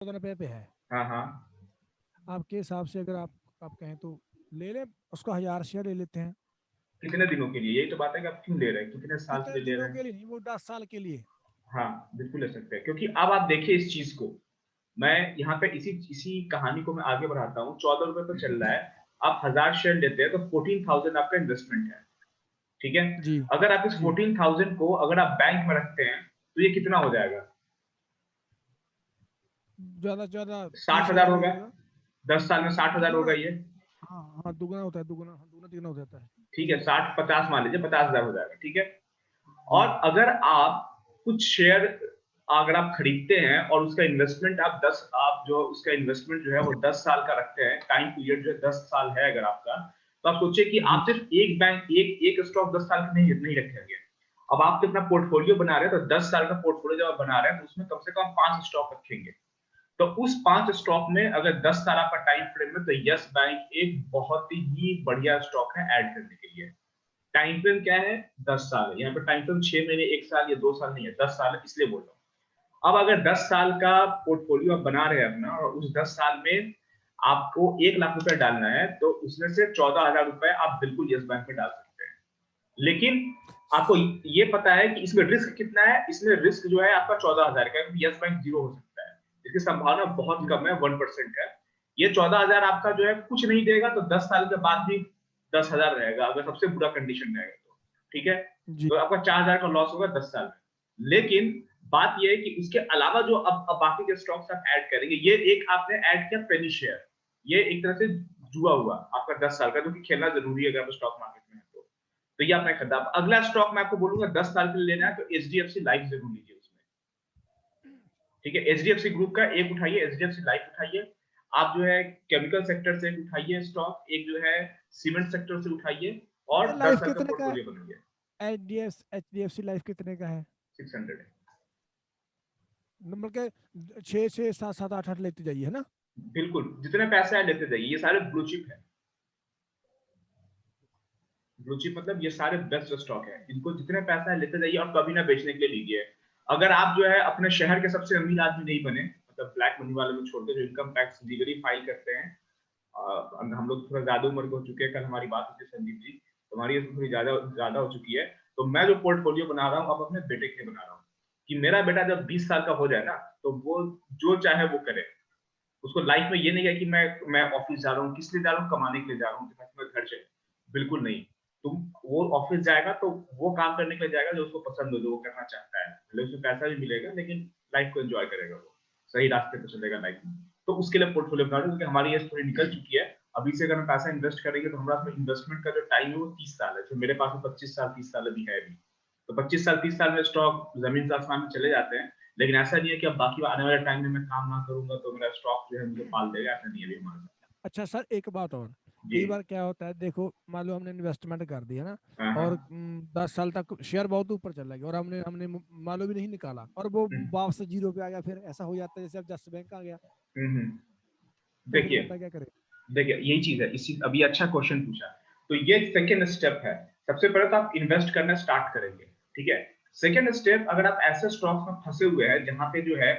रुपए पे है। हाँ हाँ। आपके हिसाब से अगर आप कहें तो ले लें, उसका 1000 शेयर ले लेते हैं। कितने दिनों के लिए, यही तो बात है कि आप क्यों ले रहे हैं, कितने साल के कितने लिए ले दिनों रहे हैं। के लिए नहीं, वो 10 साल के लिए। हाँ बिल्कुल ले सकते हैं, क्योंकि अब आप देखिए इस चीज को, मैं यहाँ पे इसी इसी कहानी को मैं आगे बढ़ाता हूँ। 14 रुपए पे चल रहा है, आप 1000 शेयर लेते हैं तो 14,000 आपका इन्वेस्टमेंट है, ठीक है। जी अगर आप इस जी। 14,000 को अगर आप बैंक में रखते हैं तो ये कितना हो जाएगा? ज्यादा से ज्यादा तीस 60,000 हजार ही होगा। होगा। 10 साल में 60,000 दुगना। होगा ये। हाँ हाँ, दुगना होता है, दुगना, हाँ, दुगना तिगुना हो जाता है। ठीक है, 60 50 मान लीजिए, 50,000 हो जाएगा, ठीक है। जी और अगर आप कुछ शेयर अगर आप खरीदते हैं और उसका इन्वेस्टमेंट आप जो उसका इन्वेस्टमेंट जो है वो 10 साल का रखते हैं, टाइम पीरियड जो है 10 साल है अगर आपका, तो आप सोचिए कि जी। आप सिर्फ एक बैंक एक एक स्टॉक 10 साल का नहीं नहीं रखेंगे। अब आप अपना पोर्टफोलियो बना रहे हैं तो 10 साल का पोर्टफोलियो जब आप बना रहे हैं तो उसमें कम से कम 5 स्टॉक रखेंगे। तो उस 5 स्टॉक में अगर 10 साल आपका टाइम फ्रेम है तो यस बैंक एक बहुत ही बढ़िया स्टॉक है ऐड करने के लिए। टाइम फ्रेम क्या है? 10 साल है। यहाँ पे टाइम फ्रेम 6 महीने, 1 साल या 2 साल नहीं है, 10 साल है, इसलिए बोल रहा हूँ। अब अगर 10 साल का पोर्टफोलियो आप बना रहे हैं अपना, और उस 10 साल में आपको 1 लाख रुपए डालना है, तो उसमें से 14,000 रुपए आप बिल्कुल यस बैंक में डाल सकते हैं। लेकिन आपको ये पता है कि इसमें रिस्क कितना है? इसमें रिस्क जो है आपका 14,000 का, क्योंकि यस बैंक जीरो हो सकता है, इसकी संभावना बहुत जी कम है, 1% है। ये 14,000 आपका जो है कुछ नहीं देगा, तो 10 साल के बाद भी 10,000 रहेगा, अगर सबसे बुरा कंडीशन रहेगा तो, ठीक है। जी। तो आपका 4,000 का लॉस होगा 10 साल में। लेकिन बात यह है कि उसके अलावा जो अब बाकी के स्टॉक्स आप ऐड करेंगे, ये एक आपने ऐड किया पेनी शेयर, ये एक तरह से जुआ हुआ आपका 10 साल का, जो कि खेलना जरूरी है अगर आप स्टॉक मार्केट में है तो ये आपने खरीदा। अगला स्टॉक मैं आपको बोलूंगा 10 साल के लिए लेना है तो एचडीएफसी लाइफ जरूर लीजिए उसमें, ठीक है। एचडीएफसी ग्रुप का एक उठाइए, एचडीएफसी लाइफ उठाइए। आप जो है केमिकल सेक्टर से उठाइए स्टॉक, एक जो है सीमेंट सेक्टर से उठाइए, ये और दस लाइफ साल का कितने का है? पोर्टफोलियो बनाइए। H D F C life कितने का है? 600 है। नंबर के 6 6 7 7 8 8 लेते जाइए, है ना? बिल्कुल, जितने पैसे आए लेते जाइए, ये सारे ब्लू चिप है। ब्लू चिप मतलब ये सारे बेस्ट स्टॉक है, इनको जितने पैसा है लेते जाइए और कभी ना बेचने के लिए लीजिए। अगर आप जो है अपने शहर के सबसे अमीर आदमी नहीं बने, मतलब ब्लैक मनी वाले में छोड़ के, जो इनकम टैक्स लीगली फाइल करते हैं, हम लोग थोड़ा ज्यादा उम्र के हो चुके हैं, कल हमारी बात हुई थी संदीप जी, तुम्हारी एज थोड़ी ज्यादा ज्यादा हो चुकी है। तो मैं जो पोर्टफोलियो बना रहा हूँ अब अपने बेटे के लिए बना रहा हूँ, कि मेरा बेटा जब 20 साल का हो जाए ना, तो वो जो चाहे वो करे। उसको लाइफ में ये नहीं है कि मैं ऑफिस जा रहा हूँ, किस लिए जा रहा हूँ, कमाने के लिए जा रहा हूँ ताकि मैं घर चले। बिल्कुल नहीं। तुम वो ऑफिस जाएगा तो वो काम करने के लिए जाएगा जो उसको पसंद हो, जो वो करना चाहता है, भले उसमें पैसा भी मिलेगा लेकिन लाइफ को एंजॉय करेगा, वो सही रास्ते पे चलेगा लाइफ में। तो उसके लिए पोर्टफोलियो बना रहे हैं, क्योंकि हमारी एज थोड़ी निकल चुकी है। अभी से अगर हम पैसा इन्वेस्ट करेंगे तो हमारा इन्वेस्टमेंट का जो टाइम है वो 30 साल है, जो मेरे पास में 25 साल 30 साल अभी है अभी। तो 25 साल 30 साल में स्टॉक जमीन से आसमान में चले जाते हैं। लेकिन ऐसा नहीं है कि अब बाकी आने वाले टाइम में मैं काम ना करूंगा तो मेरा स्टॉक जो है मुझे पाल देगा, ऐसा नहीं है अभी हमारे साथ। अच्छा सर, एक बात और। जी। कई बार क्या होता है, देखो मान लो हमने इन्वेस्टमेंट कर दिया ना, हाँ हाँ। और 10 साल तक शेयर बहुत ऊपर चला गया, और हमने हमने मान लो भी नहीं निकाला, और वो हम्म वापस से जीरो पे आ गया, फिर ऐसा हो जाता है जैसे अब जस्ट बैंक आ गया। हम्म। तो फिर देखिए, बंदा क्या करे? देखिए यही चीज है, इसी अभी अच्छा क्वेश्चन पूछा। तो ये सेकेंड स्टेप है। सबसे पहले तो आप इन्वेस्ट करना स्टार्ट करेंगे, ठीक है। सेकेंड स्टेप, अगर आप ऐसे स्टॉक्स में फंसे हुए हैं जहां पे जो है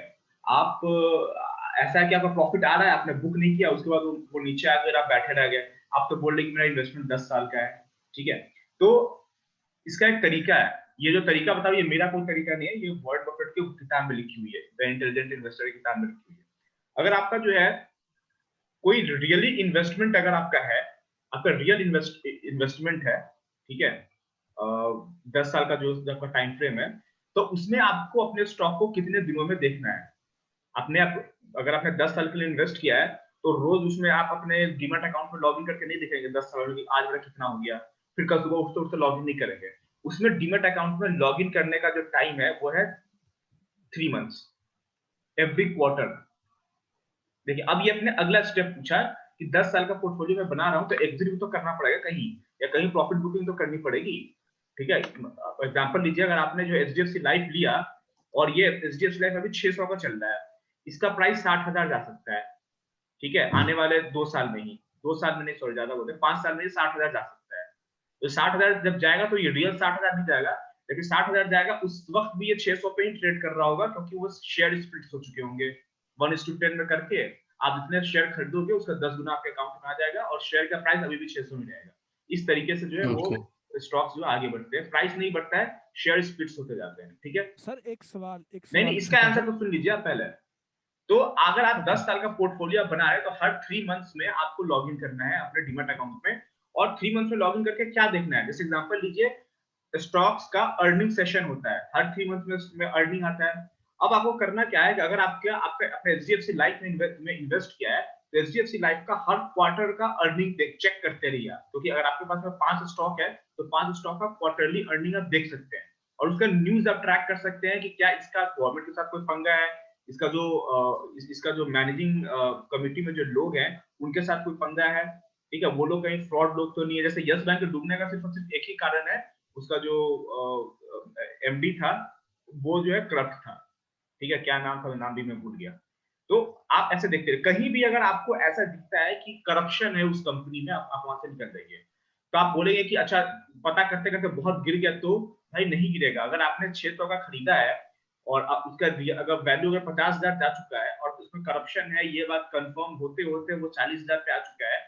आप ऐसा है कि आपका प्रॉफिट आ रहा है, आपने बुक नहीं किया, उसके बाद वो नीचे आ गया, आप बैठे रह गए, आप तो बोल रहे कि मेरा इन्वेस्टमेंट 10 साल का है, ठीक है। तो इसका एक तरीका है। ये जो तरीका बताओ, ये मेरा कोई तरीका नहीं है, ये वॉरेन बफेट की किताब में लिखी हुई है, द इंटेलिजेंट इन्वेस्टर की किताब में लिखी हुई है। अगर आपका जो है कोई रियली इन्वेस्टमेंट अगर आपका है, आपका रियल इन्वेस्टमेंट है, ठीक है, 10 साल का जो आपका टाइम फ्रेम है, तो उसमें आपको अपने स्टॉक को कितने दिनों में देखना है। अपने आप, अगर आपने 10 साल के लिए इन्वेस्ट किया है, तो रोज उसमें आप अपने डीमैट अकाउंट में लॉग इन करके नहीं देखेंगे 10 साल में आज मेरा कितना हो गया, फिर कल सुबह उठते उठते लॉग इन नहीं करेंगे। उसमें डीमैट अकाउंट में लॉग इन करने का जो टाइम है वो है 3 मंथ्स, एवरी क्वार्टर। देखिए, अब ये अपने अगला स्टेप पूछा कि 10 साल का पोर्टफोलियो मैं बना रहा हूं तो एग्जिट भी तो करना पड़ेगा कहीं, या कहीं प्रॉफिट बुकिंग तो करनी पड़ेगी, ठीक है। एग्जांपल लीजिए, अगर आपने जो एचडीएफसी लाइफ लिया, और ये एचडीएफसी लाइफ अभी 600 का चल रहा है, इसका प्राइस 60,000 जा सकता है, ठीक है, आने वाले 2 साल में ही। 2 साल में नहीं, सॉरी ज्यादा बोलते, 5 साल में ही 60,000 जा सकता है। तो 60,000 जब जाएगा तो ये रियल 60,000 नहीं जाएगा, लेकिन 60,000 जाएगा, उस वक्त भी ये 600 पे ही ट्रेड कर रहा होगा, क्योंकि वो शेयर स्प्लिट हो चुके होंगे, 1:10 में करके आप जितने शेयर खरीदोगे उसका 10 गुना आपके अकाउंट में आ जाएगा और शेयर का प्राइस अभी भी 600 में रहेगा। इस तरीके से जो है वो ओके स्टॉक्स जो आगे बढ़ते हैं, प्राइस नहीं बढ़ता है, शेयर स्प्लिट्स होते जाते हैं। ठीक है, सर एक नहीं सवाल इसका छोटा आंसर सा। तो सुन लीजिए आप पहले। तो अगर आप ओके 10 साल का पोर्टफोलियो बना रहे हैं तो हर 3 मंथ्स में आपको लॉग इन करना है अपने डीमैट अकाउंट में, और 3 मंथ्स में लॉग इन करके क्या देखना है, जैसे एग्जांपल लीजिए स्टॉक्स का अर्निंग सेशन होता है, हर 3 मंथ में अर्निंग आता है। अब आपको करना क्या है कि अगर आपके आपने अपने एचडीएफसी लाइफ में इन्वेस्ट किया है तो एचडीएफसी लाइफ का हर क्वार्टर का अर्निंग चेक करते रहिए आप, क्योंकि अगर आपके पास में 5 स्टॉक है तो 5 स्टॉक का क्वार्टरली अर्निंग आप देख सकते हैं और उसका न्यूज आप ट्रैक कर सकते हैं कि क्या इसका गवर्नमेंट के साथ कोई पंगा है, इसका जो इसका जो मैनेजिंग कमिटी में जो लोग हैं उनके साथ कोई पंगा है। ठीक है, वो लोग कहीं फ्रॉड लोग तो नहीं है। जैसे यस बैंक के डूबने का सिर्फ और सिर्फ एक ही कारण है, उसका जो एमडी था वो जो है करप्ट था। ठीक है, क्या नाम था, नाम भी मैं भूल गया। तो आप ऐसे देखते रहे, कहीं भी अगर आपको ऐसा दिखता है कि करप्शन है उस कंपनी में, आप वहां से निकल जाइए। तो आप बोलेंगे कि अच्छा पता करते करते बहुत गिर गया, तो भाई नहीं गिरेगा। अगर आपने 600 का खरीदा है और आप उसका अगर वैल्यू अगर 50,000 जा चुका है और उसमें करप्शन है, ये बात कंफर्म होते होते वो 40,000 पे आ चुका है,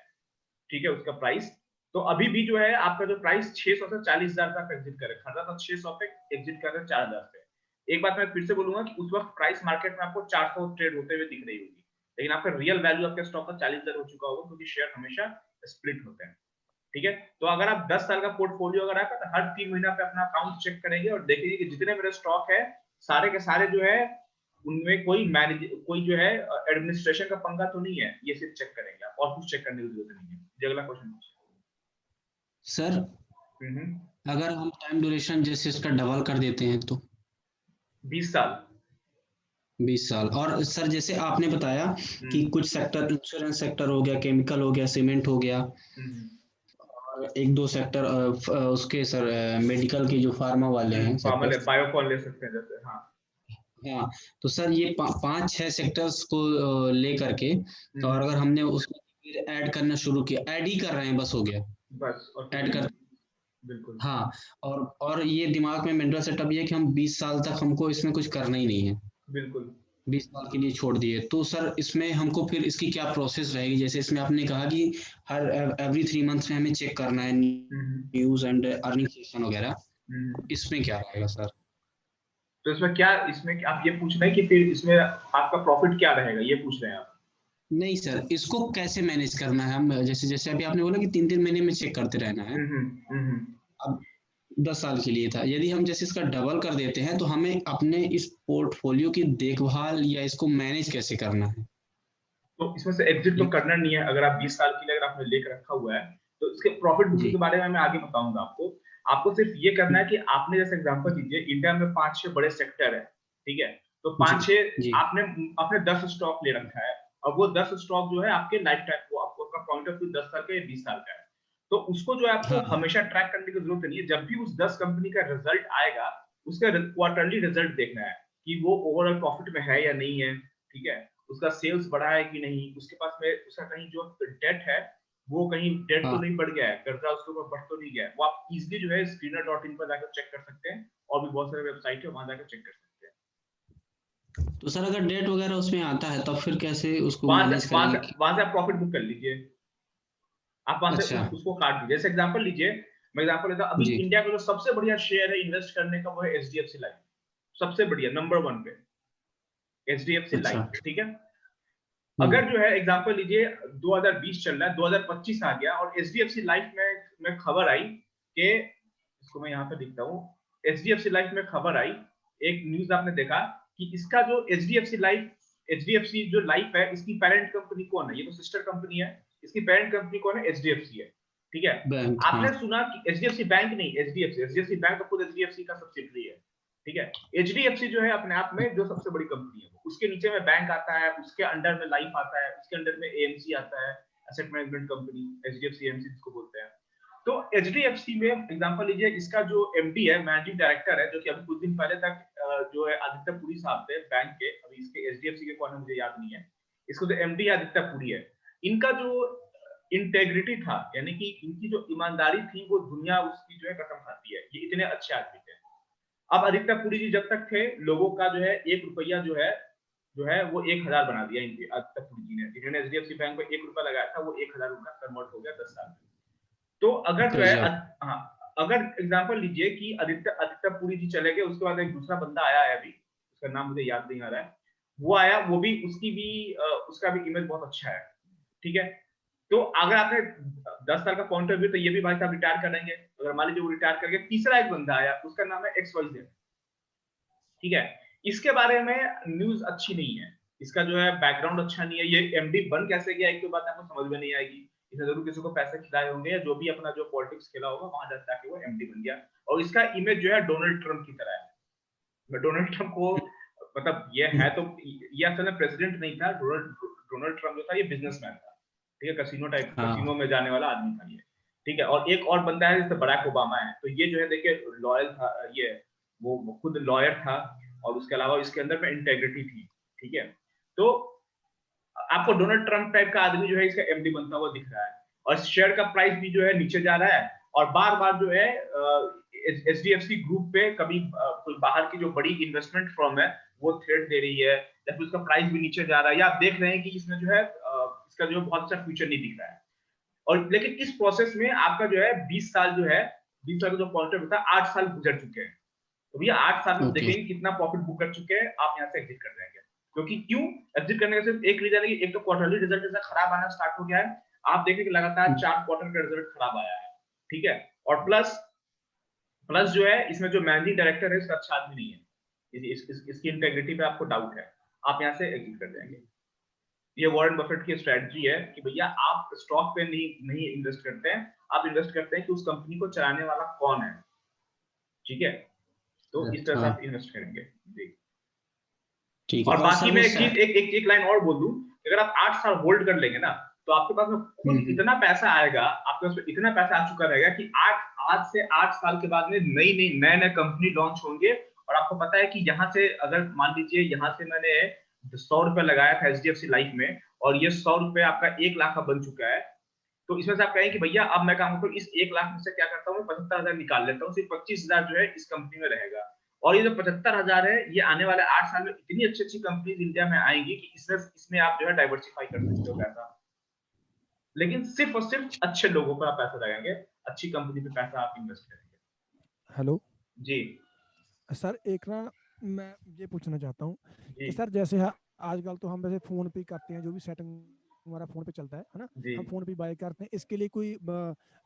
ठीक है, उसका प्राइस, तो अभी भी जो है आपका जो प्राइस 600 से 40,000 तक एग्जिट करे, खरीदा था 600 पे, एग्जिट कर रहे 4,000 पे। एक बात मैं फिर से बोलूंगा कि उस वक्त प्राइस मार्केट में आपको 400 ट्रेड होते हुए दिख रही होगी, लेकिन आपका रियल वैल्यू आपके स्टॉक का 40,000 हो चुका होगा, क्योंकि शेयर हमेशा स्प्लिट होते हैं। ठीक है, तो अगर आप 10 साल का पोर्टफोलियो अगर आपका, तो हर 3 महीना पे अपना अकाउंट चेक करेंगे और देखेंगे कि जितने मेरे स्टॉक है सारे के सारे जो है उनमें कोई जो है एडमिनिस्ट्रेशन का पंगा तो नहीं है, ये सिर्फ चेक करेंगे आप, और कुछ चेक करने की जरूरत नहीं है। जी, अगला क्वेश्चन पूछिए। सर, अगर हम टाइम ड्यूरेशन जैसे इसका डबल कर देते हैं तो 20 साल। 20 साल। और सर जैसे आपने बताया कि कुछ सेक्टर, इंश्योरेंस सेक्टर हो गया, केमिकल हो गया, सीमेंट हो गया, और एक दो सेक्टर उसके सर मेडिकल के जो फार्मा वाले हैं फार्मल सेक्टर। बायोकॉन ले सकते हैं जैसे, हाँ। हाँ, तो सर ये 5-6 सेक्टर्स को ले करके, तो और अगर हमने उसमें ऐड करना शुरू किया, ऐड ही कर रहे हैं बस, हो गया बस, और कुछ ऐड कर। नहीं। बिल्कुल हाँ, और ये दिमाग में मेंटल सेटअप ये है कि हम 20 साल तक हमको इसमें कुछ करना ही नहीं है, बिल्कुल। 20 साल के लिए छोड़ दिए। तो सर इसमें हमको फिर इसकी क्या प्रोसेस रहेगी? जैसे इसमें आपने कहा कि हर एवरी 3 मंथ्स में हमें चेक करना है न्यूज एंड अर्निंग सेक्शन वगैरह, इसमें क्या रहेगा सर? तो इसमें क्या, इसमें आप ये पूछ रहे हैं कि फिर इसमें आपका प्रॉफिट क्या रहेगा, ये पूछ रहे हैं आप? नहीं सर, इसको कैसे मैनेज करना है हम? जैसे जैसे अभी आपने बोला कि 3-3 महीने में चेक करते रहना है, अब 10 साल के लिए था, यदि हम जैसे इसका डबल कर देते हैं तो हमें अपने इस पोर्टफोलियो की देखभाल या इसको मैनेज कैसे करना है? तो इसमें से एग्जिट तो करना नहीं है। अगर आप 20 साल के लिए अगर आपने लेकर रखा हुआ है तो इसके प्रॉफिट बुकिंग जी के बारे में मैं आगे बताऊंगा आपको। आपको सिर्फ ये करना है कि आपने जैसे एग्जांपल दीजिए, इंडिया में 5-6 बड़े सेक्टर है, ठीक है, तो जी 5-6 जी आपने अपने 10 स्टॉक ले रखा है, और वो 10 स्टॉक जो है आपके लाइफ टाइम, वो आपको आपका पॉइंट ऑफ व्यू 10 साल का या 20 साल का है, तो उसको जो है आपको हाँ हाँ हमेशा ट्रैक करने की जरूरत नहीं है। जब भी उस 10 कंपनी का रिजल्ट आएगा उसका क्वार्टरली रिजल्ट देखना है कि वो ओवरऑल प्रॉफिट में है या नहीं है, ठीक है, उसका सेल्स बढ़ा है कि नहीं, उसके पास में उसका कहीं जो डेट है वो कहीं डेट तो हाँ। नहीं बढ़ गया है, कर्जा उसके ऊपर बढ़ तो नहीं गया है। वो आप इजीली जो है screener.in पर जाकर चेक कर सकते हैं, और भी बहुत सारे वेबसाइट है वहां जाकर चेक कर सकते हैं। तो सर अगर डेट वगैरह उसमें आता है तब फिर कैसे उसको वहां मैनेज से वहां करेंगे से वहां से आप प्रॉफिट बुक कर लीजिए, आप वहां से अच्छा उसको काट दीजिए। जैसे एग्जांपल लीजिए, मैं एग्जांपल लेता हूं, अभी जी इंडिया का जो सबसे बढ़िया शेयर है इन्वेस्ट करने का वो है एचडीएफसी लाइफ, सबसे बढ़िया नंबर 1 पे एचडीएफसी अच्छा लाइफ, ठीक है। अगर जो है एग्जांपल लीजिए 2020 चल रहा है, 2025 आ गया और एचडीएफसी लाइफ में खबर आई कि, इसको मैं यहाँ पे लिखता हूँ, एचडीएफसी लाइफ में खबर आई, एक न्यूज आपने देखा कि इसका जो एचडीएफसी जो लाइफ है, इसकी पेरेंट कंपनी कौन है, ये तो सिस्टर कंपनी है, इसकी पेरेंट कंपनी कौन है, एचडीएफसी है, ठीक है। बैंक हाँ आपने सुना कि एचडीएफसी बैंक नहीं, एचडीएफसी बैंक तो खुद एचडीएफसी का सब्सिडरी है, ठीक है। एचडीएफसी जो है अपने आप में जो सबसे बड़ी कंपनी है, उसके नीचे में बैंक आता है, उसके अंडर में लाइफ आता है, उसके अंडर में एएमसी आता है, asset management company, HDFC AMC जिसको बोलते हैं। तो एचडीएफसी में एग्जांपल लीजिए, इसका जो एमडी है, मैनेजिंग डायरेक्टर है, जो कि अभी कुछ दिन पहले तक जो है आदित्य पुरी साहब थे बैंक के, अभी इसके एचडीएफसी के कौन है मुझे याद नहीं है, इसको जो एमडी आदित्य पुरी है, इनका जो इंटेग्रिटी था, यानी कि इनकी जो ईमानदारी थी, वो दुनिया उसकी जो है कसम खाती है, ये इतने अच्छे आदमी थे। अब आदित्य पुरी जी जब तक थे, लोगों का जो है 1 रुपया जो है जो है वो 1000 बना दिया इनके आदित्य पुरी जी ने, जिन्होंने एचडीएफसी बैंक में 1 रुपया लगाया था वो 1000 रुपया कन्वर्ट हो गया 10 साल में। तो अगर जो है हाँ, अगर एग्जांपल लीजिए कि आदित्य पुरी जी चले गए, उसके बाद एक दूसरा बंदा आया है अभी, उसका नाम मुझे याद नहीं आ रहा है, वो आया, वो भी उसका भी इमेज बहुत अच्छा है, ठीक है। तो अगर आपने 10 साल का पॉइंट ऑफ व्यू, तो ये भी भाई साहब रिटायर करेंगे, अगर मान लीजिए वो रिटायर करके तीसरा एक बंदा आया, उसका नाम है XYZ, ठीक है। इसके बारे में न्यूज अच्छी नहीं है, इसका जो है बैकग्राउंड अच्छा नहीं है, ये एमडी बन कैसे गया, एक तो बात आपको समझ में नहीं आएगी, इसने जरूर किसी को पैसे खिलाए होंगे, या जो भी अपना जो पॉलिटिक्स खेला होगा वहां जाके वो एमडी बन गया। और इसका इमेज जो है डोनाल्ड ट्रंप की तरह है। डोनाल्ड ट्रंप को मतलब ये है तो ये असल में प्रेसिडेंट नहीं था, डोनाल्ड ट्रंप जो था ये बिजनेसमैन था, ठीक है, कसिनो में जाने वाला आदमी था ये, ठीक है। और एक और बंदा है जैसे बराक ओबामा है, तो ये जो है देखिए लॉयल था, ये वो खुद लॉयर था, और उसके अलावा इसके अंदर में इंटेग्रिटी थी, ठीक है। तो आपको डोनाल्ड ट्रंप टाइप का आदमी जो है इसका एमडी बनता हुआ दिख रहा है, और शेयर का प्राइस भी जो है नीचे जा रहा है, और बार बार जो है एचडीएफसी ग्रुप पे कभी कोई बाहर की जो बड़ी इन्वेस्टमेंट फर्म है वो थ्रेट दे रही है, या फिर उसका प्राइस भी नीचे जा रहा है, या आप देख रहे हैं कि इसमें जो है इसका जो बहुत अच्छा फ्यूचर नहीं दिख रहा है। और लेकिन इस प्रोसेस में आपका जो है 20 साल जो है 20 साल का जो पॉइंट होता है 8 साल गुजर चुके हैं, तो भैया 8 साल में देखेंगे कितना प्रॉफिट बुक कर चुके हैं, आप यहाँ से एग्जिट कर जाएंगे। क्योंकि क्यों एग्जिट करने का सिर्फ एक रीजन है कि एक तो क्वार्टरली रिजल्ट जैसा खराब आना स्टार्ट हो गया है, आप देखें कि लगातार 4 क्वार्टर का रिजल्ट खराब आया है, ठीक है। और प्लस जो है इसमें जो मैनेजिंग डायरेक्टर है इसका अच्छा आदमी नहीं है, इसकी इंटेग्रिटी पे आपको डाउट है, आप यहाँ से एग्जिट कर जाएंगे। ये वॉरेन बफेट की स्ट्रेटजी है कि भैया आप स्टॉक पे नहीं इन्वेस्ट करते हैं, आप इन्वेस्ट करते हैं कि उस कंपनी को चलाने वाला कौन है, ठीक है। तो इस तरह से आप इन्वेस्ट करेंगे जी। और बाकी मैं एक चीज एक लाइन और बोल दूं, अगर आप 8 साल होल्ड कर लेंगे ना, तो आपके पास में खुद इतना पैसा आएगा, आपके पास इतना पैसा आ चुका रहेगा कि आज से 8 साल के बाद में नए कंपनी लॉन्च होंगे, और आपको पता है कि यहाँ से अगर मान लीजिए यहाँ से मैंने 100 रुपए लगाया था एचडीएफसी लाइफ में, और ये 100 रुपए आपका 1 लाख का बन चुका है, तो इसमें से आप कहें कि भैया अब मैं काम करूँ इस 1 लाख में से क्या करता हूँ, 75,000 निकाल लेता हूँ, सिर्फ 25,000 जो है इस कंपनी में रहेगा, और ये जो 75,000 है ये आने वाले 8 साल में इतनी अच्छी कंपनीज इंडिया में आएंगी कि इसमें आप जो है डाइवर्सिफाई कर सकते हो पैसा, लेकिन सिर्फ और सिर्फ अच्छे लोगों पर आप पैसा लगाएंगे, अच्छी कंपनी पे पैसा आप इन्वेस्ट करेंगे। हेलो जी सर, एक ना मैं ये पूछना चाहता हूँ कि सर जैसे आजकल तो हम वैसे फोन पे करते हैं, जो भी सेटिंग हमारा फोन पे चलता है ना, हम फोन पे बाय करते हैं, इसके लिए कोई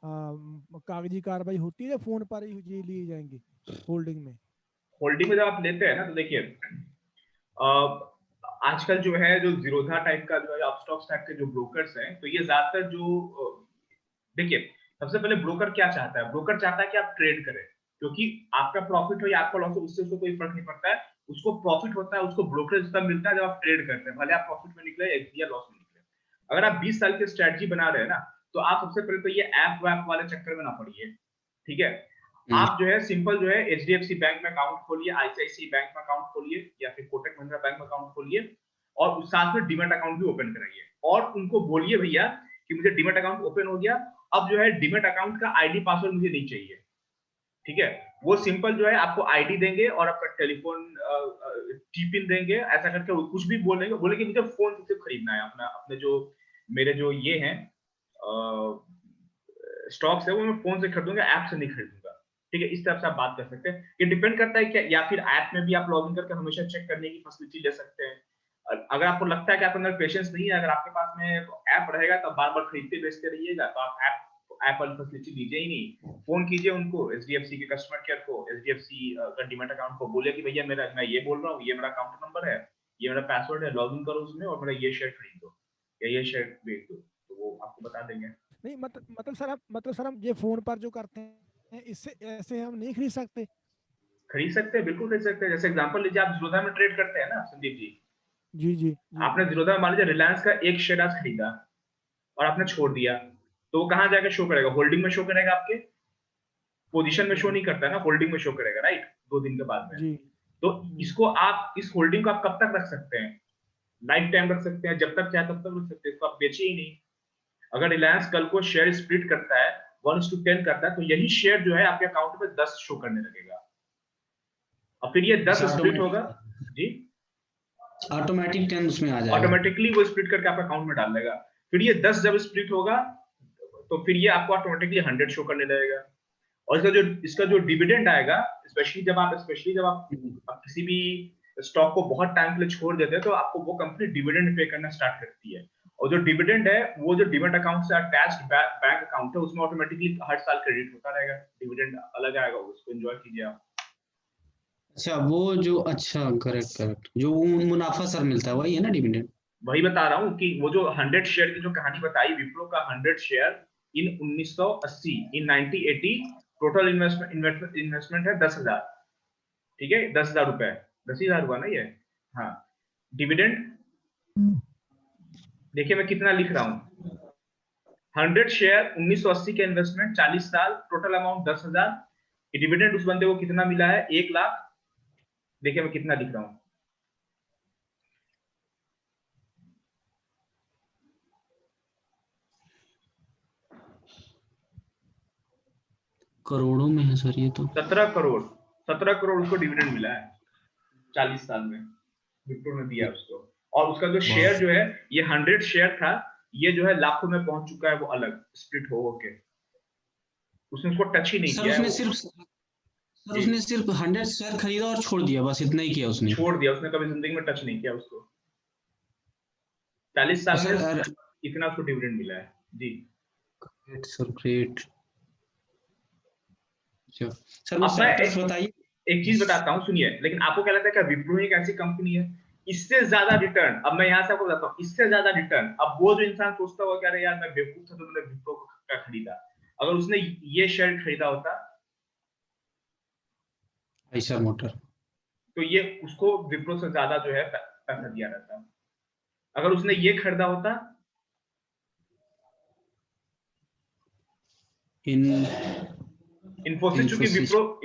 कागजी कार्रवाई होती है या फोन पर ही ये लिए जाएंगे होल्डिंग में जब आप लेते हैं ना, तो देखिए आजकल जो है जो जीरोधा टाइप का जो है अपस्टॉक्स टाइप के जो ब्रोकर्स हैं, तो ये ज्यादातर जो देखिए सबसे पहले ब्रोकर क्या चाहता है, ब्रोकर चाहता है कि आप ट्रेड करें, क्योंकि आपका प्रॉफिट हो या आपका लॉस हो उससे उसको कोई फर्क नहीं पड़ता है, उसको प्रॉफिट होता है, उसको ब्रोकरेज तब मिलता है जब आप ट्रेड करते हैं, भले आप प्रॉफिट में निकले या लॉस में निकले। अगर आप 20 साल की स्ट्रेटजी बना रहे हैं ना, तो आप सबसे पहले तो ये ऐप वैप वाले चक्कर में ना पड़िए, ठीक है। आप जो है सिंपल जो है एचडीएफसी बैंक में अकाउंट खोलिए, आईसीआईसीआई बैंक में अकाउंट खोलिए, या फिर कोटक महिंद्रा बैंक में अकाउंट खोलिए, और उस साथ में डीमैट अकाउंट भी ओपन कराइए, और उनको बोलिए भैया कि मुझे डीमैट अकाउंट ओपन हो गया, अब जो है डीमैट अकाउंट का आईडी पासवर्ड मुझे नहीं चाहिए, ठीक है। वो सिंपल जो है आपको आईडी देंगे और आपका टेलीफोन टीपिन देंगे, ऐसा करके कुछ भी बोलेंगे, बोलेंगे मुझे फोन से खरीदना है, अपने जो मेरे जो ये हैं स्टॉक्स है वो मैं फोन से खरीदूंगा, ऐप से नहीं खरीदूंगा, ठीक है। इस तरह से आप बात कर सकते हैं, ये डिपेंड करता है क्या, या फिर ऐप में भी आप लॉगिन करके हमेशा चेक करने की फैसिलिटी ले सकते हैं। अगर आपको लगता है कि आपके अंदर पेशेंस नहीं है, अगर आपके पास में ऐप रहेगा तो बार बार खरीदते बेचते रहिएगा, तो आप ऐप वाली फैसिलिटी दीजिए ही नहीं, फोन कीजिए उनको, एचडीएफसी के कस्टमर केयर को, एचडीएफसी का डीमैट अकाउंट को, बोलिए कि भैया मैं ये बोल रहा हूँ, ये मेरा अकाउंट नंबर है, ये मेरा पासवर्ड है, लॉगिन करो उसमें और मेरा ये शेयर खरीद दो या ये शेयर बेच दो, तो वो आपको बता देंगे। नहीं मतलब सर हम ये फोन पर जो करते हैं इससे ऐसे हम नहीं खरीद सकते? खरीद सकते हैं, बिल्कुल खरीद सकते हैं। जैसे एग्जांपल लीजिए, आप जीरोधा में ट्रेड करते हैं ना संदीप जी, जी आपने जीरोधा में मान लीजिए रिलायंस का एक शेयर आज खरीदा और आपने छोड़ दिया, तो वो कहाँ जाकर शो करेगा, होल्डिंग में शो करेगा, आपके पोजीशन में शो नहीं करता है ना, होल्डिंग में शो करेगा, राइट, 2 दिन के बाद में जी। तो इसको आप इस होल्डिंग को आप कब तक रख सकते हैं, लाइफ टाइम रख सकते हैं, जब तक चाहे तब तक रख सकते हैं, इसको आप बेचे ही नहीं। अगर रिलायंस कल को शेयर स्प्लिट करता है 1:10 करता है, तो यही शेयर जो है आपके अकाउंट में 10 शो करने लगेगा, और फिर ये 10 स्प्लिट होगा जी। ऑटोमेटिक 10 उसमें आ जाएगा, ऑटोमेटिकली वो स्प्लिट करके आपका अकाउंट में डाल देगा। फिर ये 10 जब स्प्लिट होगा तो फिर ये आपको ऑटोमेटिकली 100 शो करने लगेगा। और इसका जो डिविडेंड आएगा, स्पेशली जब आप किसी भी स्टॉक को बहुत टाइम के लिए छोड़ देते हैं तो आपको वो कंपनी डिविडेंड पे करना स्टार्ट करती है। और जो डिविडेंड है वो जो डिविडेंड अकाउंट से अटैच्ड बैंक अकाउंट है उसमें ऑटोमेटिकली हर साल क्रेडिट होता रहेगा, डिविडेंड अलग आएगा, उसको एंजॉय कीजिए आप। अच्छा वो जो, अच्छा करेक्ट जो मुनाफा सर मिलता है वही है ना डिविडेंड? वही बता रहा हूँ कि वो जो 100 शेयर की जो कहानी बताई, विप्रो का 100 share in 1980, in 1980 total investment है 10,000, ठीक है, 10,000 रुपए, 10,000 हुआ ना ये। हाँ, डिविडेंड देखिए मैं कितना लिख रहा हूँ, 100 शेयर 1980 के इन्वेस्टमेंट 40 साल, टोटल अमाउंट 10,000, डिविडेंड उस बंदे को कितना मिला है 1 लाख। देखिए मैं कितना लिख रहा हूँ, करोड़ों में है सर ये तो। 17 करोड़ उसको डिविडेंड मिला है 40 साल में, विप्रो ने दिया उसको। और उसका जो शेयर जो है, ये 100 शेयर था, ये जो है लाखों में पहुंच चुका है, वो अलग स्प्लिट हो के, उसने उसको टच ही नहीं सर किया उसने सिर्फ 100 शेयर खरीदा और छोड़ दिया, बस इतना ही किया उसने, छोड़ दिया उसने, कभी जिंदगी में टच नहीं किया उसको। 40 साल में इतना उसको डिविडेंड मिला है जी। Great sir, great. सर अब मैं बताइए। एक चीज बताता हूँ, सुनिए, लेकिन आपको क्या लगता है कि विप्रो एक ऐसी कंपनी है इससे ज्यादा रिटर्न, अब मैं यहाँ से आपको बताता हूँ, इससे ज्यादा रिटर्न, अब वो जो इंसान सोचता होगा कि अरे यार मैं बेवकूफ था तो मैंने विप्रो का खरीदा, अगर उसने ये शेयर खरीदा होता आइशर मोटर, तो ये उसको विप्रो से ज्यादा जो है पैसा दिया रहता। अगर उसने ये खरीदा होता, इन्फोसिस, चूंकि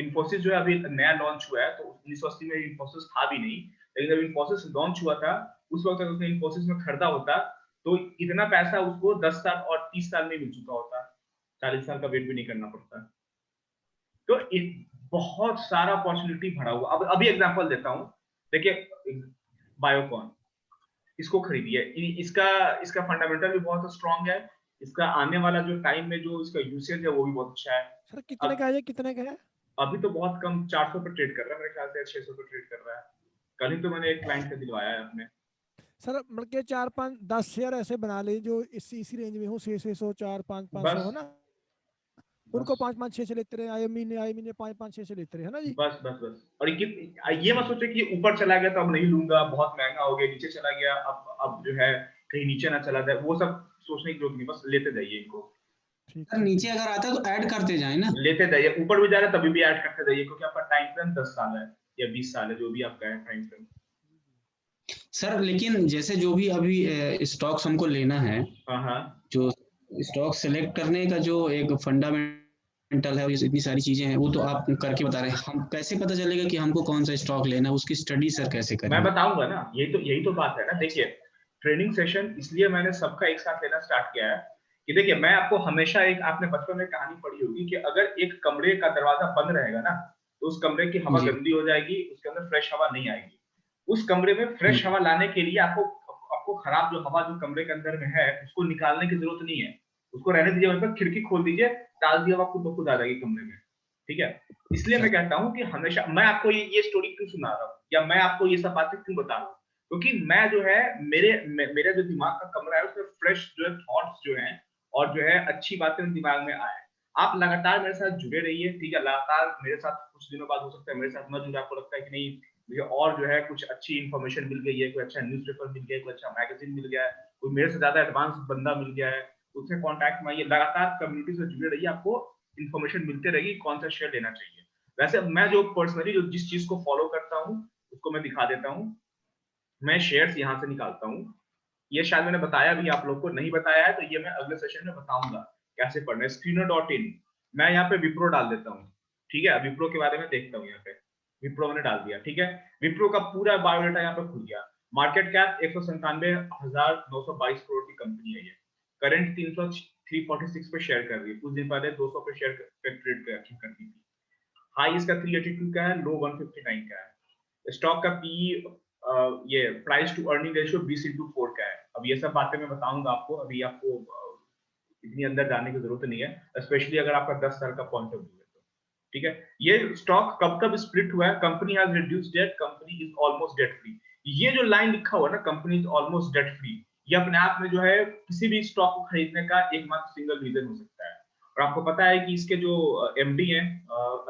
इन्फोसिस जो है अभी नया लॉन्च हुआ है, तो 1980 में इन्फोसिस था भी नहीं, लेकिन जब इन्फोसिस लॉन्च हुआ था उस वक्त अगर उसने इन्फोसिस में खरीदा होता तो इतना पैसा उसको 10 साल और 30 साल में मिल चुका होता, 40 साल का वेट भी नहीं करना पड़ता। तो बहुत सारा अपॉर्चुनिटी भरा हुआ। अब अभी एग्जांपल देता हूं, देखिए बायोकॉन, इसको खरीदिए, इसका फंडामेंटल भी बहुत स्ट्रांग है, इसका आने वाला जो टाइम में जो इसका यूसेज है वो भी बहुत अच्छा है। सर कितने का है, कितने का है? अभी तो बहुत कम 400 पे ट्रेड कर रहा है मेरे ख्याल से, 600 पे ट्रेड कर रहा है। कल ही तो मैंने एक क्लाइंट से दिलवाया है अपने। सर मतलब के 4-5-10 शेयर ऐसे बना ले जो इसी रेंज में हो, 600 4-5-500 हो बस ना, उनको 5-5-6 लेते रहे, आए महीने 5-5-6 लेते रहे, है ना जी। बस और ये मत सोचे कि ऊपर चला गया तो अब नहीं लूंगा, बहुत महंगा हो गया, नीचे चला गया अब जो है कहीं नीचे ना चला जाए, वो सब सोचने की जरूरत नहीं, बस लेते जाइए इनको। सर नीचे अगर आता है तो ऐड करते जाए ना, लेते जाइए, ऊपर भी जा रहा है तभी भी ऐड करते जाइए, क्योंकि आपका टाइम फ्रेम 10 साल है या 20 साल है, जो भी आपका है टाइम फ्रेम। सर लेकिन जैसे जो भी अभी स्टॉक्स हमको लेना है, जो स्टॉक सेलेक्ट करने का जो एक फंडामेंटल है, इतनी सारी चीजें हैं, वो तो आप करके बता रहे हैं, हम कैसे पता चलेगा कि हमको कौन सा स्टॉक लेना है, उसकी स्टडी सर कैसे करें? मैं बताऊंगा ना, यही तो बात है ना। देखिए ट्रेनिंग सेशन इसलिए मैंने सबका एक साथ लेना स्टार्ट किया है कि देखिए मैं आपको हमेशा, एक आपने बचपन में कहानी पढ़ी होगी कि अगर एक कमरे का दरवाजा बंद रहेगा ना तो उस कमरे की हवा गंदी हो जाएगी, उसके अंदर फ्रेश हवा नहीं आएगी। उस कमरे में फ्रेश हवा लाने के लिए आपको खराब जो हवा जो कमरे के अंदर में है उसको निकालने की जरूरत नहीं है, उसको रहने दीजिए, वहीं पर खिड़की खोल दीजिए, ताजी हवा खुद ब खुद आ जाएगी कमरे में, ठीक है। इसलिए मैं कहता हूँ कि हमेशा मैं आपको ये स्टोरी क्यों सुना रहा हूँ या मैं आपको ये सब बातें क्यों बता रहा हूँ, क्योंकि मैं जो है मेरे जो दिमाग का कमरा है उसमें फ्रेश जो है थॉट्स जो हैं और जो है अच्छी बातें दिमाग में आए। आप लगातार मेरे साथ जुड़े रहिए, ठीक है, लगातार मेरे साथ, कुछ दिनों बाद हो सकता है मेरे साथ न जुड़े, आपको लगता है कि नहीं मुझे और जो है कुछ अच्छी इन्फॉर्मेशन मिल गई है, कोई अच्छा न्यूज़पेपर मिल गया है, कोई अच्छा मैगजीन मिल गया है, कोई मेरे से ज्यादा एडवांस बंदा मिल गया है, उससे कॉन्टैक्ट में आइए, लगातार कम्युनिटी से जुड़े रहिए, आपको इन्फॉर्मेशन मिलते रहेगी कौन सा शेयर लेना चाहिए। वैसे मैं जो पर्सनली जो जिस चीज को फॉलो करता हूँ उसको मैं दिखा देता हूँ। मैं शेयर्स यहाँ से निकालता हूँ, ये शायद मैंने बताया भी, आप लोग को नहीं बताया है तो ये मैं अगले सेशन में बताऊंगा कैसे पढ़ना है। Screener.in, मैं यहाँ पे विप्रो डाल देता हूँ, ठीक है, विप्रो के बारे में देखता हूँ, यहाँ पे विप्रो मैंने डाल दिया, ठीक है। विप्रो का पूरा बायोडाटा यहाँ पे खुल गया। मार्केट कैप 197,922 करोड़ की कंपनी है ये, करंट 346 पे शेयर कर रही है, कुछ दिन पहले 200 पे शेयर पे ट्रेड करती थी। हाई इसका 382 का है, लो 159 का है। स्टॉक का पी ये प्राइस टू अर्निंग रेशियो 20:4 का है। अब ये सब बातें मैं बताऊंगा आपको, अभी आपको इतनी अंदर जाने की जरूरत नहीं है, स्पेशली अगर आपका 10 साल का पॉइंट ऑफ व्यू है तो। ठीक है, ये स्टॉक कब कब स्प्लिट हुआ है? Company has reduced debt, company is almost debt free. ये जो लाइन लिखा हुआ है ना, company is almost debt free, ये अपने आप में जो है किसी भी स्टॉक को खरीदने का एकमात्र सिंगल रीजन हो सकता है। और आपको पता है कि इसके जो एमडी हैं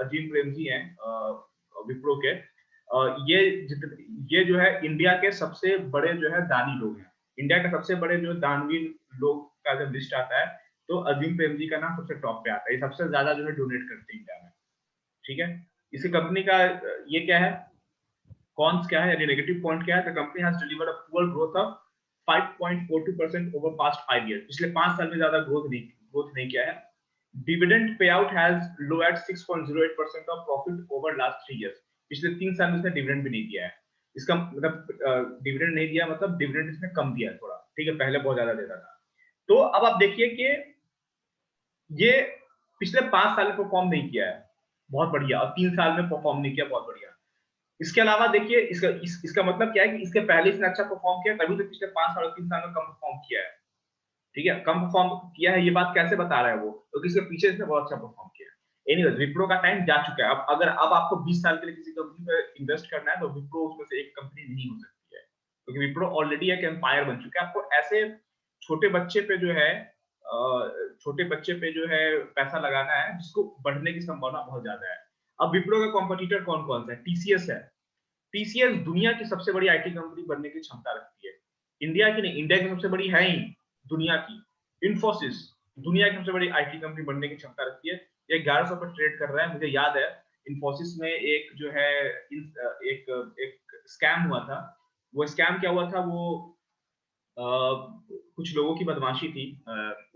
अजीम प्रेमजी हैं विप्रो के, ये जो है इंडिया के सबसे बड़े जो है दानी लोग हैं। इंडिया के सबसे बड़े जो दानवीर लोग का जब लिस्ट आता है तो अजीम प्रेमजी का नाम सबसे टॉप पे आता है। ये सबसे ज्यादा जो है डोनेट करते हैं इंडिया में। ठीक है, इसी कंपनी का ये क्या है, कॉन्स क्या है, यानी नेगेटिव पॉइंट क्या है? The company has delivered a poor growth of 5.42% over past 5 years. पिछले 5 साल में ज्यादा ग्रोथ नहीं किया है। Dividend payout has low at 6.08% of profit over last 3 years. पिछले 3 साल में इसने डिविडेंड भी नहीं दिया है। इसका मतलब डिविडेंड नहीं दिया मतलब डिविडेंड इसने कम दिया थोड़ा। ठीक है, पहले बहुत ज्यादा देता था। तो अब आप देखिए कि ये पिछले 5 साल में परफॉर्म नहीं किया है बहुत बढ़िया, और 3 साल में परफॉर्म नहीं किया बहुत बढ़िया। इसके अलावा देखिए इसका मतलब क्या है कि इसके पहले इसने अच्छा परफॉर्म किया, तभी तो पिछले 5 साल और 3 साल में कम परफॉर्म किया है। ठीक है, कम परफॉर्म किया है, ये बात कैसे बता रहा है वो? क्योंकि इसके पीछे इसने बहुत अच्छा परफॉर्म किया है। एनीवेज, विप्रो का टाइम जा चुका है। अब आपको 20 साल के लिए किसी कंपनी पे इन्वेस्ट करना है तो विप्रो उसमें से एक कंपनी नहीं हो सकती है, क्योंकि विप्रो ऑलरेडी एक एम्पायर बन चुका है। आपको ऐसे छोटे बच्चे पे जो है पैसा लगाना है जिसको बढ़ने की संभावना बहुत ज्यादा है। अब विप्रो का कॉम्पिटिटर कौन कौन सा है? टीसीएस है। टीसीएस दुनिया की सबसे बड़ी आईटी कंपनी बनने की क्षमता रखती है। इंडिया की नहीं, इंडिया की सबसे बड़ी है ही, दुनिया की। इन्फोसिस दुनिया की सबसे बड़ी आईटी कंपनी बनने की क्षमता रखती है। ये 1100 पर ट्रेड कर रहा है। मुझे याद है इन्फोसिस में एक जो है एक स्कैम हुआ था। वो स्कैम क्या हुआ था? वो कुछ लोगों की बदमाशी थी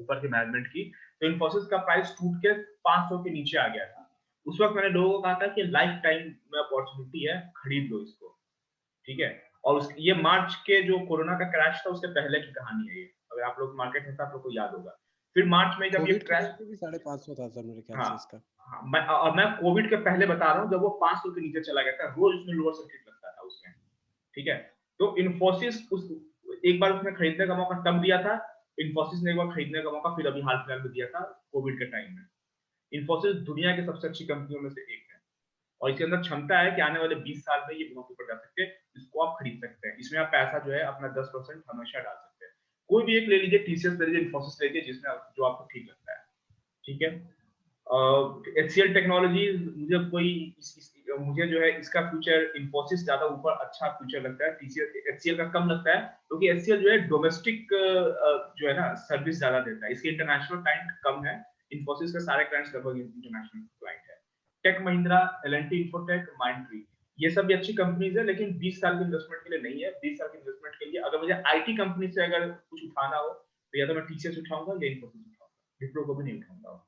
ऊपर के मैनेजमेंट की, तो इन्फोसिस का प्राइस टूट के 500 के नीचे आ गया था। उस वक्त मैंने लोगों को कहा था कि लाइफ टाइम में अपॉर्चुनिटी है, खरीद लो इसको। ठीक है, और ये मार्च के जो कोरोना का क्रैश था उसके पहले की कहानी है ये। अगर आप लोग मार्केट में था आप लोग को याद होगा। फिर मार्च में जब ये क्रैश भी 550 था सर मेरे ख्याल से इसका। हाँ, मैं कोविड के पहले बता रहा हूँ, जब वो 500 के नीचे चला गया था, रोज उसमें लोअर सर्किट लगता था उसमें। ठीक है, तो इन्फोसिस एक बार उसने खरीदने का मौका तब दिया था, इन्फोसिस ने एक बार खरीदने का मौका फिर अभी हाल फिलहाल में दिया था कोविड के टाइम में। इन्फोसिस दुनिया की सबसे अच्छी कंपनियों में से एक है, और इसके अंदर क्षमता है कि आने वाले 20 साल में ये बहुत ऊपर जा सकते हैं। इसको आप खरीद सकते हैं, इसमें आप पैसा जो है अपना 10% हमेशा डाल सकते हैं। कोई भी एक ले लीजिए, टीसीएस ले लीजिए, इन्फोसिस ले लीजिए, जिसमें जो आपको ठीक लगता है। ठीक है, HCL टेक्नोलॉजी मुझे जो है इसका फ्यूचर, इन्फोसिस ज्यादा ऊपर अच्छा फ्यूचर लगता है, HCL का कम लगता है, क्योंकि HCL जो है डोमेस्टिक जो है ना सर्विस ज्यादा देता है, इसके इंटरनेशनल क्लाइंट कम है। इन्फोसिस के सारे क्लाइंट्स लगभग इंटरनेशनल क्लाइंट है। Tech Mahindra, L&T Infotech, Mindtree, ये सब भी अच्छी कंपनीज है, लेकिन 20 साल की इन्वेस्टमेंट के लिए नहीं है। 20 साल की इन्वेस्टमेंट के लिए अगर मुझे आईटी कंपनी से अगर कुछ उठाना हो तो या तो मैं टीसीएस उठाऊंगा या इन्फोसिस उठाऊंगा, विप्रो को भी नहीं उठाऊंगा।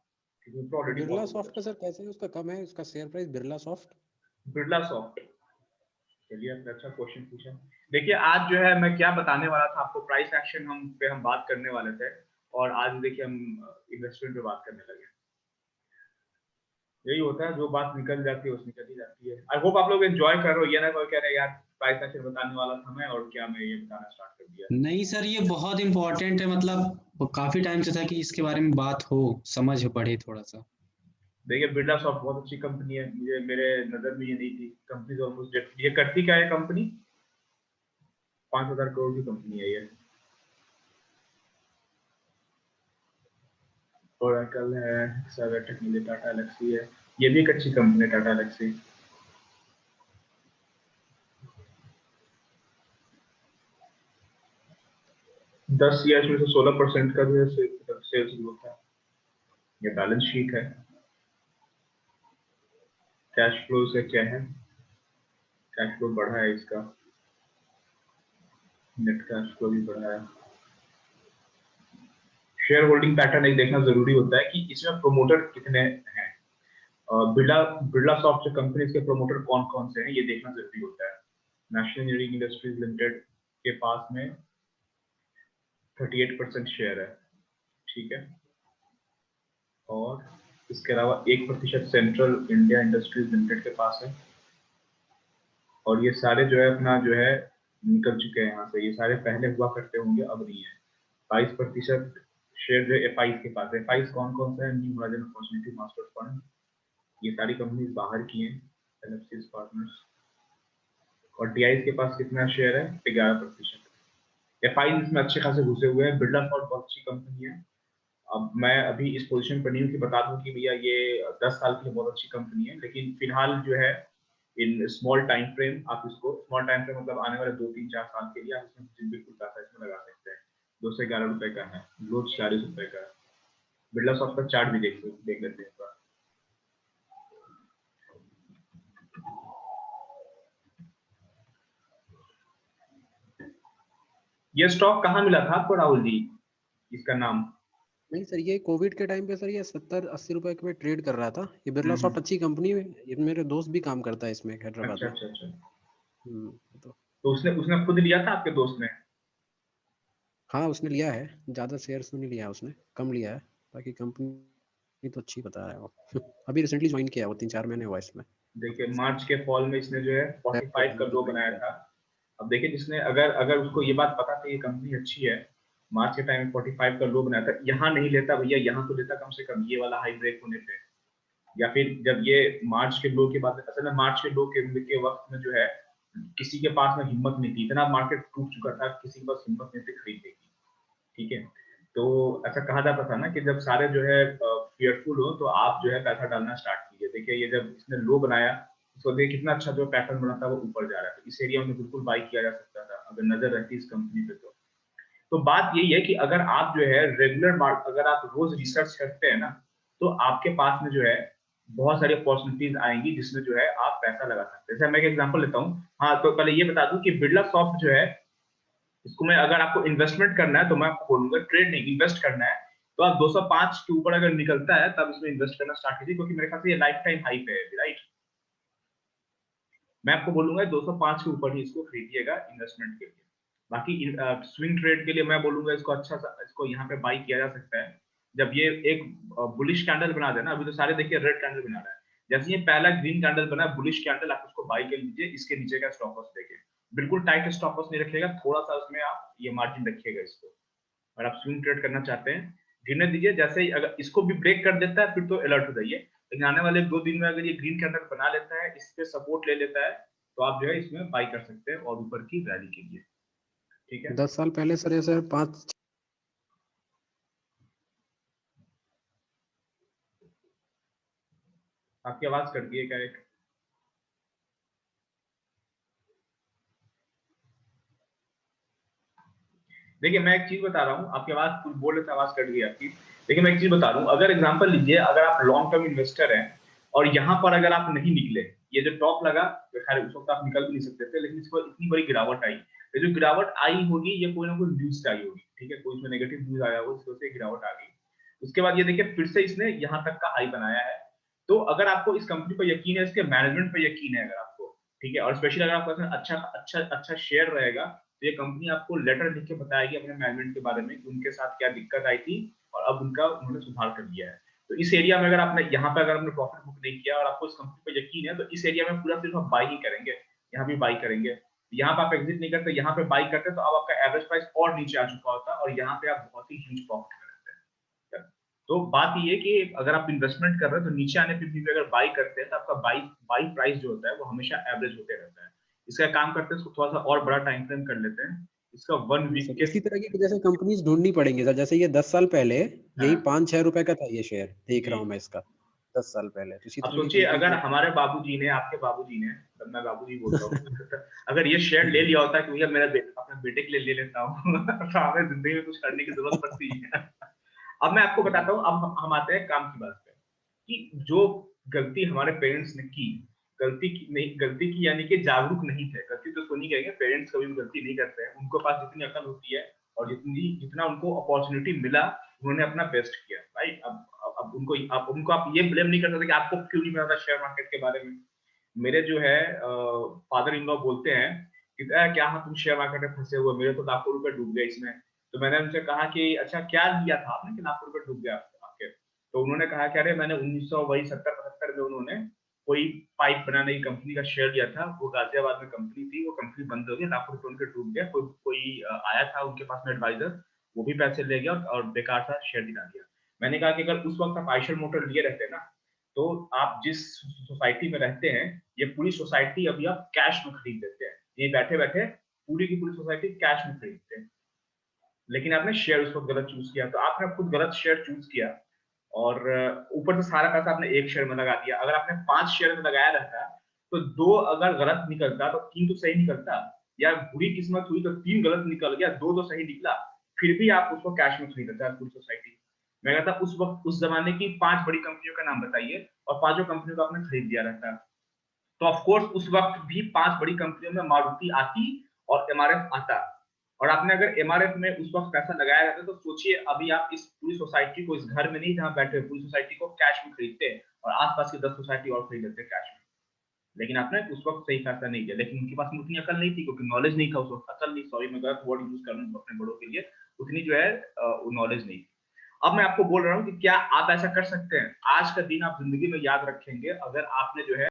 बिरला सॉफ्ट का सर कैसे है, उसका कम है उसका शेयर प्राइस? बिरला सॉफ्ट चलिए, आपने अच्छा क्वेश्चन पूछा। देखिए, आज जो है मैं क्या बताने वाला था आपको, प्राइस एक्शन हम बात करने वाले थे, और आज देखिए हम इन्वेस्टमेंट पे बात करने लगे। यही होता है, जो बात निकल जाती है उस निकल ही जाती है। आई होप आप लोग एंजॉय कर रहे हो, ये ना कोई कह रहे यार प्राइस एक्शन बताने वाला था मैं, और क्या मैं ये बताना स्टार्ट कर दिया। नहीं सर, ये बहुत इंपॉर्टेंट है, मतलब काफी टाइम से था कि इसके बारे में बात हो, समझ पड़े थोड़ा सा। देखिए, बिरला सॉफ्ट बहुत अच्छी कंपनी है, मेरे नजर में ये नहीं थी। कंपनी ऑलमोस्ट डेट, ये करती क्या है कंपनी? 5,000 करोड़ की कंपनी है ये। ओरेकल है, सागर टेक्नोलॉजी, टाटा एलेक्सी है, ये भी एक अच्छी कंपनी है टाटा एलेक्सी। दस ईयर्स में से 16% का जो है सेल्स ग्रोथ है। ये बैलेंस शीट है। कैश फ्लो से क्या है? कैश फ्लो बढ़ा है इसका, नेट कैश फ्लो भी बढ़ा है। शेयर होल्डिंग पैटर्न एक देखना जरूरी होता है कि इसमें प्रोमोटर कितने हैं। बिरला सॉफ्ट से कंपनी के प्रोमोटर कौन कौन से हैं ये देखना जरूरी होता है। नेशनल इंजीनियरिंग इंडस्ट्रीज लिमिटेड के पास में 38% शेयर है। ठीक है, और इसके अलावा 1% सेंट्रल इंडिया इंडस्ट्रीज लिमिटेड के पास है। और ये सारे जो है अपना जो है निकल चुके हैं यहाँ से, ये सारे पहले हुआ करते होंगे, अब नहीं है। 22% शेयर जो एफआईज के पास है। एफआईज कौन कौन सा है? New horizon opportunity master fund, ये सारी कंपनीज बाहर की हैं, एनएफसीज पार्टनर्स। और डीआईज के पास कितना शेयर है? 11%। एफआईज इसमें अच्छे खासे घुसे हुए हैं। बिरला सॉफ्ट बहुत अच्छी कंपनी है। अब मैं अभी इस पोजीशन पर नहीं हूँ कि बता दूं कि भैया ये 10 साल की बहुत अच्छी कंपनी है, लेकिन फिलहाल जो है इन स्मॉल टाइम फ्रेम, आप इसको स्मॉल टाइम फ्रेम मतलब आने वाले 2-3-4 साल के लिए आप इसमें बिल्कुल पैसा इसमें लगा सकते हैं। 2 से 11 रुपए का है, ग्रोथ 40 रुपए का है। बिरला सॉफ्ट का चार्ट भी देख लेते हैं। ये स्टॉक कहाँ मिला था आपको राहुल जी, इसका नाम? नहीं सर, ये कोविड के टाइम पे सर ये 70-80 रुपए पे ट्रेड कर रहा था। ये बिरला सॉफ्ट अच्छी कंपनी है, ये मेरे दोस्त भी काम करता है इसमें हैदराबाद में। अच्छा। तो उसने खुद लिया था आपके दोस्त ने? हाँ उसने लिया है, ज्यादा शेयर्स तो नहीं लिया उसने, कम लिया है। बाकी कंपनी तो अच्छी बता रहा है वो। अभी रिसेंटली ज्वाइन किया वो, 3-4 महीने हुआ इसमें। देखिए मार्च के फॉल में इसने जो है 45 का लो बनाया था। अब देखिए जिसने अगर उसको ये बात पता थी ये कंपनी अच्छी है, मार्च के टाइम में 45 का लो बनाया था, यहाँ नहीं लेता भैया, यहाँ तो लेता कम से कम ये वाला हाई ब्रेक होने पे, या फिर जब ये मार्च के लो के बाद, असल में मार्च के लो के वक्त में जो है किसी के पास में हिम्मत नहीं थी, इतना मार्केट टूट चुका था, किसी के पास हिम्मत नहीं थी खरीदने की। ठीक है, तो ऐसा कहा जाता था ना कि जब सारे जो है फियरफुल हो तो आप जो है पैसा डालना स्टार्ट कीजिए। देखिए ये जब इसने लो बनाया, उसको देखिए कितना अच्छा जो पैटर्न बना था वो ऊपर जा रहा है, तो इस एरिया में बिल्कुल बाई किया जा सकता था अगर नजर रहती इस कंपनी पे। तो बात यही है कि अगर आप जो है रेगुलर अगर आप रोज रिसर्च करते हैं ना, तो आपके पास में जो है बहुत सारी अपॉर्चुनिटीज आएंगी जिसमें जो है आप पैसा लगा सकते हैं। जैसे मैं एक एग्जांपल लेता हूँ। हाँ, तो पहले ये बता दूं कि बिरला सॉफ्ट जो है, इसको मैं अगर आपको इन्वेस्टमेंट करना है तो मैं आपको बोलूंगा, ट्रेड नहीं इन्वेस्ट करना है तो आप 205 के ऊपर अगर निकलता है तब इसमें इन्वेस्ट करना स्टार्ट कीजिए, क्योंकि मेरे ख्याल से ये लाइफ टाइम हाई पे है, राइट? मैं आपको बोलूंगा 205 के ऊपर ही इसको खरीदिएगा इन्वेस्टमेंट के लिए। बाकी स्विंग ट्रेड के लिए मैं बोलूंगा इसको अच्छा सा, इसको यहाँ पे बाई किया जा सकता है जब ये एक बुलिश कैंडल बना देना। अभी तो सारे देखिए रेड कैंडल बना रहा है, जैसे ये पहला ग्रीन कैंडल बना बुलिश कैंडल, आप उसको बाई कर लीजिए। इसके नीचे का स्टॉप लॉस देखिए, बिल्कुल टाइट स्टॉप लॉस नहीं रखिएगा, थोड़ा सा उसमें आप ये मार्जिन रखिएगा इसको। और आप स्विंग ट्रेड करना चाहते हैं, गिरने दीजिए। जैसे ही अगर इसको भी ब्रेक कर देता है फिर तो अलर्ट हो जाइए, लेकिन आने वाले 2 दिन में अगर ये ग्रीन कैंडल बना लेता है, इस पे सपोर्ट ले लेता है, तो आप जो है इसमें बाई कर सकते हैं और ऊपर की रैली के लिए। ठीक है, 10 साल पहले सर ये 5। आपकी आवाज कट गई है क्या? एक देखिए मैं एक चीज बता रहा हूँ, आपकी आवाज कुछ बोल रहे थे, आवाज कट गई आपकी। देखिए मैं एक चीज बता रहा हूँ, अगर एग्जांपल लीजिए, अगर आप लॉन्ग टर्म इन्वेस्टर हैं और यहाँ पर अगर आप नहीं निकले, ये जो टॉप लगा तो खैर उस वक्त आप निकल भी नहीं सकते थे, लेकिन इसको इतनी बड़ी गिरावट आई, ये जो गिरावट आई होगी ये कोई ना कोई न्यूज से आई होगी, ठीक है, कोई इसमें नेगेटिव न्यूज आया होगा, इस वजह से गिरावट आ गई। उसके बाद ये देखिए फिर से इसने यहाँ तक का हाई बनाया है। तो अगर आपको इस कंपनी पर यकीन है, इसके मैनेजमेंट पर यकीन है अगर आपको, ठीक है, और स्पेशली अगर आपके पास अच्छा अच्छा अच्छा शेयर रहेगा, तो ये कंपनी आपको लेटर लिख के बताएगी अपने मैनेजमेंट के बारे में कि उनके साथ क्या दिक्कत आई थी और अब उन्होंने सुधार कर दिया है। तो इस एरिया में अगर आपने यहाँ पे अगर आपने प्रॉफिट बुक नहीं किया और आपको इस कंपनी पे यकीन है, तो इस एरिया में पूरा सिर्फ आप बाई ही करेंगे, यहाँ भी बाई करेंगे। यहाँ पे आप एग्जिट नहीं करते, यहाँ पे बाई करते तो अब आपका एवरेज प्राइस और नीचे आ चुका होता और यहाँ पे आप बहुत ही ह्यूज प्रॉफिट करते हैं। तो बात ये है कि अगर आप इन्वेस्टमेंट कर रहे हैं तो नीचे आने पे भी अगर बाई करते हैं तो आपका बाई प्राइस जो होता है वो हमेशा एवरेज होते रहता है। इसका काम करते हैं, इसको थोड़ा सा और बड़ा टाइम फ्रेम कर लेते हैं, इसका 1 वीक के। इसी तरह की जैसे कंपनीज ढूंढनी पड़ेंगे सर, जैसे ये 10 साल पहले यही 5-6 रुपए का था ये शेयर, देख रहा हूँ मैं इसका 10 साल पहले। तो इसी अब तरह की सोचिए अगर कंपनीज हमारे बाबूजी ने, आपके बाबूजी ने, तब मैं बाबूजी बोलता हूँ अगर ये शेयर ले लिया होता कि भैया मेरा अपने बेटे के लिए ले लेता हूँ तो हमें जिंदगी में कुछ करने की जरूरत पड़ती है। अब मैं आपको बताता हूँ, अब हम आते हैं काम की बात पे, कि जो गलती हमारे पेरेंट्स ने की, गलती की यानी कि जागरूक नहीं थे। गलती तो सुनी गई है, पेरेंट्स कभी भी गलती नहीं करते हैं, उनके पास जितनी अकल होती है और जितना उनको अपॉर्चुनिटी मिला उन्होंने अपना बेस्ट किया, राइट? अब उनको आप ये ब्लेम नहीं कर सकते कि आपको क्यों नहीं पता था शेयर मार्केट के बारे में। मेरे जो है फादर इन लॉ बोलते हैं कि क्या हाँ तुम शेयर मार्केट में फंसे हुए, मेरे तो लाखों रुपए डूब गए इसमें। तो मैंने उनसे कहा कि अच्छा क्या लिया था आपने कि लाखों रुपए डूब गया आपके? तो उन्होंने कहा कि अरे मैंने 1970-75 में उन्होंने कोई पाइप बनाने की कंपनी का शेयर लिया था, वो गाजियाबाद में कंपनी थी, वो कंपनी बंद हो गई, लाखों रुपए उनके डूब गया। कोई आया था उनके पास में एडवाइजर, वो भी पैसे ले गया और बेकार सा शेयर दिला दिया। मैंने कहा कि अगर उस वक्त आप आइशर मोटर लिए रहते ना, तो आप जिस सोसाइटी में रहते हैं, ये पूरी सोसाइटी अभी आप कैश में खरीद लेते हैं। ये बैठे बैठे पूरी की पूरी सोसाइटी कैश में खरीदते हैं, लेकिन आपने शेयर उस वक्त गलत चूज किया। तो आपने खुद गलत शेयर चूज किया और ऊपर से सारा पैसा आपने एक शेयर में लगा दिया। अगर आपने 5 शेयर में लगाया रहता तो 2 अगर गलत निकलता तो 3 तो सही निकलता, या बुरी किस्मत हुई तो 3 गलत निकल गया, 2 तो सही निकला, फिर भी आप उसको कैश में खरीदता है पूरी सोसाइटी। मैं कहता उस वक्त उस जमाने की 5 बड़ी कंपनियों का नाम बताइए और 5 कंपनियों का आपने खरीद लिया रहता। तो ऑफ कोर्स उस वक्त भी 5 बड़ी कंपनियों में मारुति आती और एमआरएफ आता, और आपने अगर एमआरएफ में उस वक्त पैसा लगाया रहता तो सोचिए अभी आप इस पूरी सोसाइटी को, इस घर में नहीं जहां बैठे, पूरी सोसाइटी को कैश में खरीदते और आसपास की 10 सोसाइटी और खरीद लेते कैश में। लेकिन आपने उस वक्त सही फैसला नहीं लिया, लेकिन उनके पास में उतनी अकल नहीं थी, क्योंकि नॉलेज नहीं था उस वक्त। अकल नहीं, सॉरी मैं गलत वर्ड यूज कर रहा हूं अपने बड़ों के लिए, उतनी जो है वो नॉलेज नहीं थी। अब मैं आपको बोल रहा हूँ कि क्या आप ऐसा कर सकते हैं? आज का दिन आप जिंदगी में याद रखेंगे अगर आपने जो है